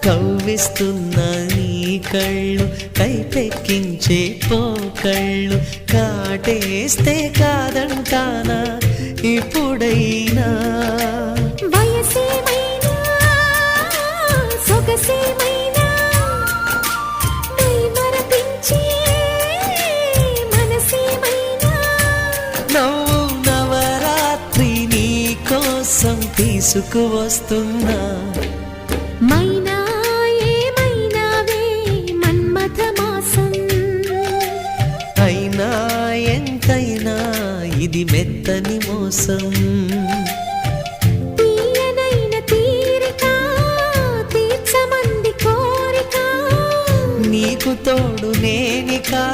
కవ్విస్తున్న నీ కళ్ళు కైపెక్కించే పోకళ్ళు కాటేస్తే కాదంటానా ఇప్పుడైనా వయసేమైనా సొగసేమైనా మరపించే మనసేమైనా నవ్వు నవరాత్రి నీ కోసం తీసుకువస్తున్నా మైనా ఏమైనావే మన్మథ మాసం అయినా ఎంతైనా ఇది మెత్తని మోసం తీయనైన తీరిక తీర్చమంది కోరిక నీకు తోడు నేనికా